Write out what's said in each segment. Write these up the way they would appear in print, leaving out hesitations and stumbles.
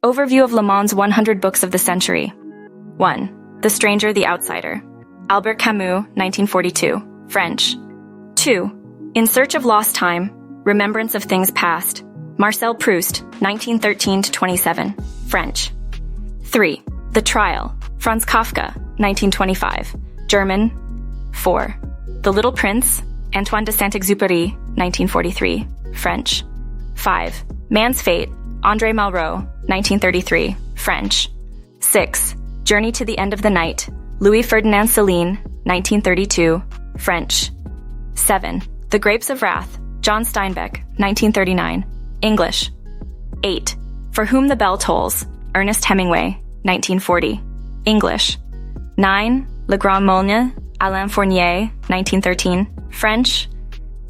Overview of Le Monde's 100 Books of the Century. 1. The Stranger, the Outsider. Albert Camus, 1942. French. 2. In Search of Lost Time. Remembrance of Things Past. Marcel Proust, 1913-27. French. 3. The Trial. Franz Kafka, 1925. German. 4. The Little Prince. Antoine de Saint-Exupéry, 1943. French. 5. Man's Fate. André Malraux, 1933. French. 6. Journey to the End of the Night. Louis Ferdinand Céline, 1932. French. 7. The Grapes of Wrath. John Steinbeck, 1939. English. 8. For Whom the Bell Tolls. Ernest Hemingway, 1940. English. 9. Le Grand Moulin. Alain Fournier, 1913. French.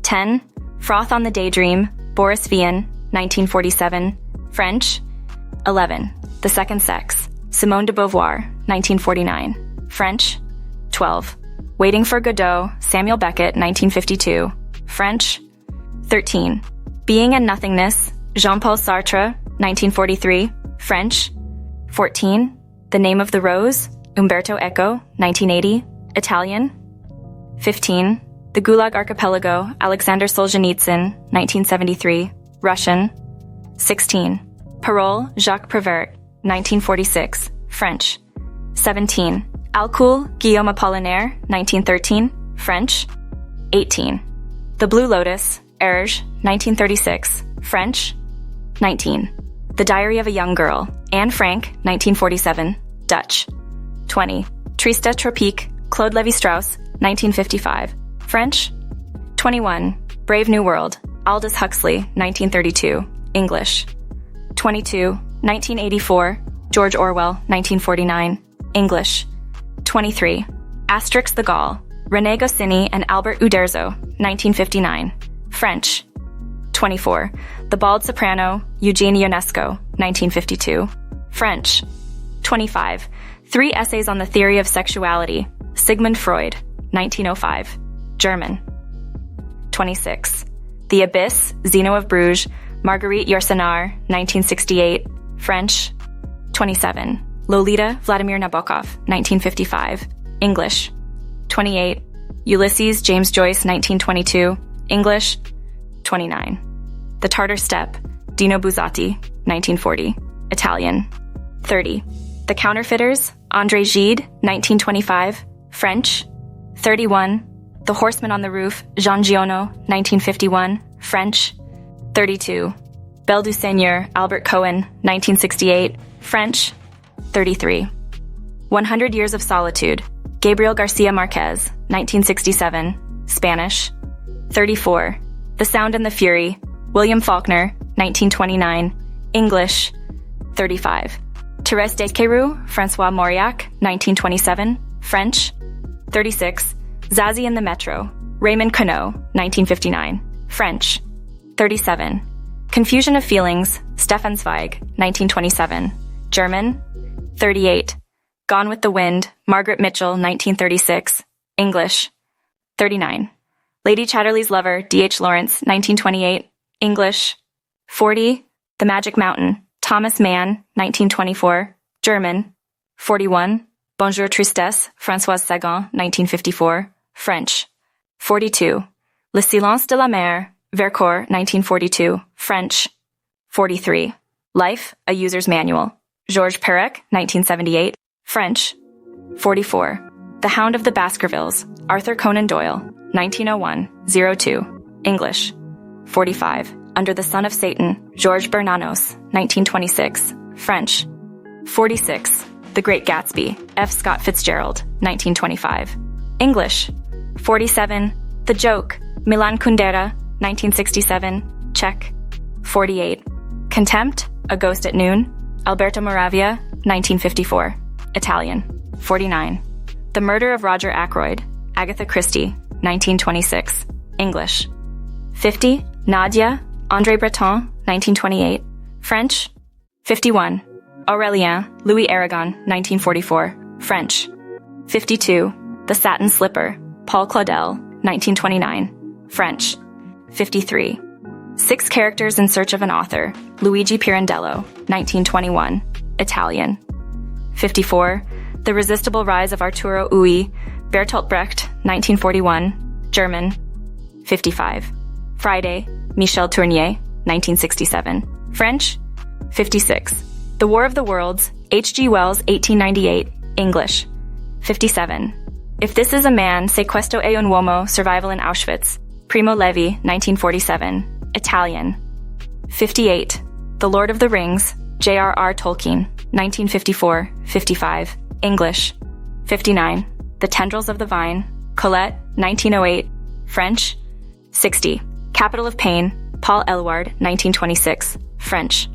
10. Froth on the Daydream. Boris Vian, 1947. French. 11. The Second Sex. Simone de Beauvoir, 1949. French. 12. Waiting for Godot. Samuel Beckett, 1952. French. 13. Being and Nothingness. Jean-Paul Sartre, 1943. French. 14. The Name of the Rose. Umberto Eco, 1980. Italian. 15. The Gulag Archipelago. Alexander Solzhenitsyn, 1973. Russian. 16. Parole. Jacques Prévert, 1946. French. 17. Alcool. Guillaume Apollinaire, 1913. French. 18. The Blue Lotus. Erge, 1936. French. 19. The Diary of a Young Girl. Anne Frank, 1947. Dutch. 20. Triste Tropique. Claude Lévi-Strauss, 1955. French. 21. Brave New World. Aldous Huxley, 1932. English. 22. 1984. George Orwell, 1949. English. 23. Asterix the Gaul. René Goscinny and Albert Uderzo, 1959. French. 24. The Bald Soprano. Eugene Ionesco, 1952. French. 25. 3 Essays on the Theory of Sexuality. Sigmund Freud, 1905. German. 26. The Abyss. Zeno of Bruges. Marguerite Yourcenar, 1968. French. 27. Lolita. Vladimir Nabokov, 1955. English. 28. Ulysses. James Joyce, 1922. English. 29. The Tartar Steppe. Dino Buzzati, 1940. Italian. 30. The Counterfeiters. André Gide, 1925. French. 31. The Horseman on the Roof. Jean Giono, 1951. French. 32. Belle du Seigneur. Albert Cohen, 1968. French. 33. 100 Years of Solitude. Gabriel Garcia Marquez, 1967. Spanish. 34. The Sound and the Fury. William Faulkner, 1929. English. 35. Thérèse Desqueyroux. François Mauriac, 1927. French. 36. Zazie in the Metro. Raymond Queneau, 1959. French. 37. Confusion of Feelings. Stefan Zweig, 1927. German. 38. Gone with the Wind. Margaret Mitchell, 1936. English. 39. Lady Chatterley's Lover. D.H. Lawrence, 1928. English. 40. The Magic Mountain. Thomas Mann, 1924. German. 41. Bonjour Tristesse. Françoise Sagan, 1954. French. 42. Le Silence de la Mer. Vercors, 1942. French. 43. Life, A User's Manual. Georges Perec, 1978. French. 44. The Hound of the Baskervilles. Arthur Conan Doyle, 1901-02. English. 45. Under the Son of Satan. Georges Bernanos, 1926. French. 46. The Great Gatsby. F. Scott Fitzgerald, 1925. English. 47. The Joke. Milan Kundera, 1967. Czech. 48. Contempt. A Ghost at Noon. Alberto Moravia, 1954. Italian. 49. The Murder of Roger Ackroyd. Agatha Christie, 1926. English. 50. Nadia. André Breton, 1928. French. 51. Aurélien. Louis Aragon, 1944. French. 52. The Satin Slipper. Paul Claudel, 1929. French. 53. 6 Characters in Search of an Author. Luigi Pirandello, 1921, Italian. 54. The Resistible Rise of Arturo Ui, Bertolt Brecht, 1941, German. 55. Friday, Michel Tournier, 1967, French. 56. The War of the Worlds, H.G. Wells, 1898, English. 57. If This Is a Man, Se Questo è un Uomo, Survival in Auschwitz, Primo Levi, 1947, Italian. 58. The Lord of the Rings, J.R.R. Tolkien, 1954-55, English. 59. The Tendrils of the Vine, Colette, 1908, French. 60. Capital of Pain, Paul Eluard, 1926, French.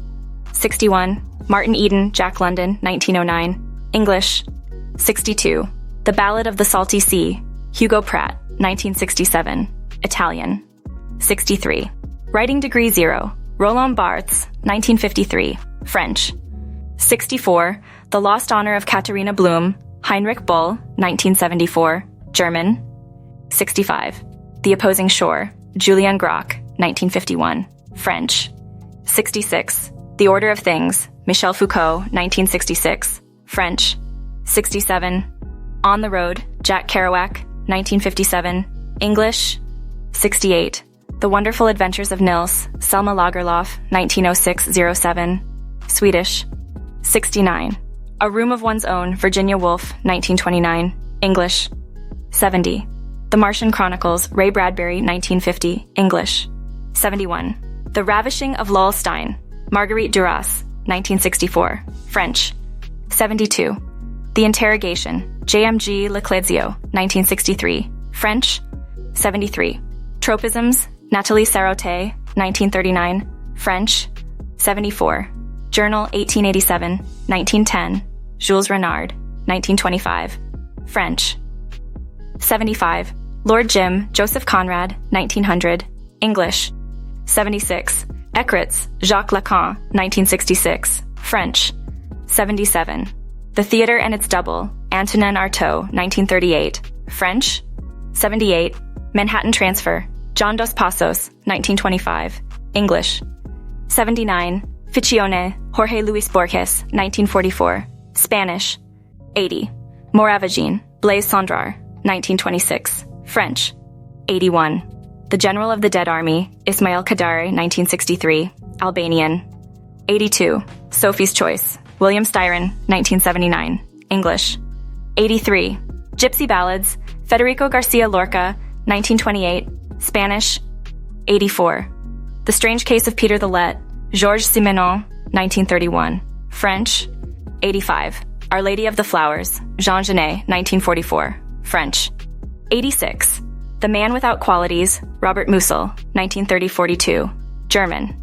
61. Martin Eden, Jack London, 1909, English. 62. The Ballad of the Salty Sea, Hugo Pratt, 1967, Italian. 63. Writing Degree 0, Roland Barthes, 1953, French. 64. The Lost Honor of Katharina Blum, Heinrich Bull, 1974, German. 65. The Opposing Shore, Julian Grach, 1951, French. 66. The Order of Things, Michel Foucault, 1966, French. 67. On the Road, Jack Kerouac, 1957, English. 68. The Wonderful Adventures of Nils, Selma Lagerlöf, 1906-07, Swedish. 69. A Room of One's Own, Virginia Woolf, 1929, English. 70. The Martian Chronicles, Ray Bradbury, 1950, English. 71. The Ravishing of Lowell Stein, Marguerite Duras, 1964, French. 72. The Interrogation, J.M.G. Leclésio, 1963, French. 73. Tropisms, Nathalie Sarraute, 1939, French. 74. Journal 1887, 1910, Jules Renard, 1925, French. 75. Lord Jim, Joseph Conrad, 1900, English. 76. Eckrich, Jacques Lacan, 1966, French. 77. The Theater and Its Double, Antonin Artaud, 1938, French. 78. Manhattan Transfer, John Dos Passos, 1925, English. 79. Ficcione, Jorge Luis Borges, 1944, Spanish. 80. Moravagine, Blaise Cendrars, 1926, French. 81. The General of the Dead Army, Ismail Kadare, 1963, Albanian. 82. Sophie's Choice, William Styron, 1979, English. 83. Gypsy Ballads, Federico Garcia Lorca, 1928, Spanish. 84. The Strange Case of Peter the Let, Georges Simenon, 1931, French. 85. Our Lady of the Flowers, Jean Genet, 1944, French. 86. The Man Without Qualities, Robert Musil, 1930-42, German.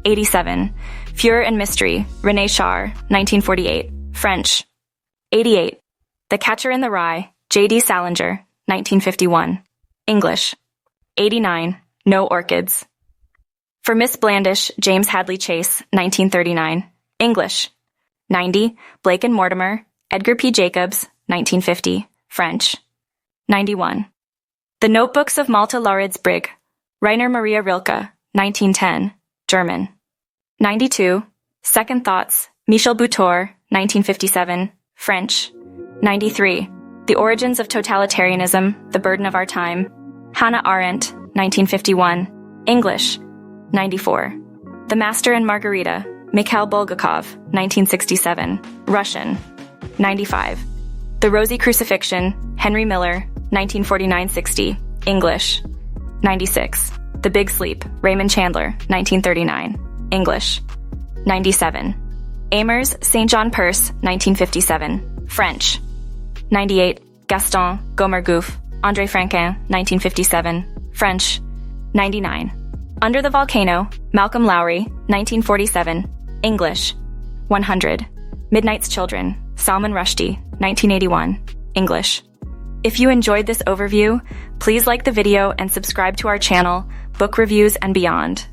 87. Furor and Mystery, René Char, 1948, French. 88. The Catcher in the Rye, J.D. Salinger, 1951, English. 89. No Orchids. For Miss Blandish, James Hadley Chase, 1939, English. 90. Blake and Mortimer, Edgar P. Jacobs, 1950, French. 91. The Notebooks of Malta Lauritz Brigg, Rainer Maria Rilke, 1910, German. 92. Second Thoughts, Michel Butor, 1957, French. 93. The Origins of Totalitarianism, The Burden of Our Time, Hannah Arendt, 1951, English. 94. The Master and Margarita, Mikhail Bulgakov, 1967, Russian. 95. The Rosy Crucifixion, Henry Miller, 1949-60, English. 96. The Big Sleep, Raymond Chandler, 1939, English. 97. Amers, St. John Perse, 1957, French. 98. Gaston, Gomergouff, André Franquin, 1957, French. 99. Under the Volcano, Malcolm Lowry, 1947, English. 100. Midnight's Children, Salman Rushdie, 1981, English. If you enjoyed this overview, please like the video and subscribe to our channel, Book Reviews and Beyond.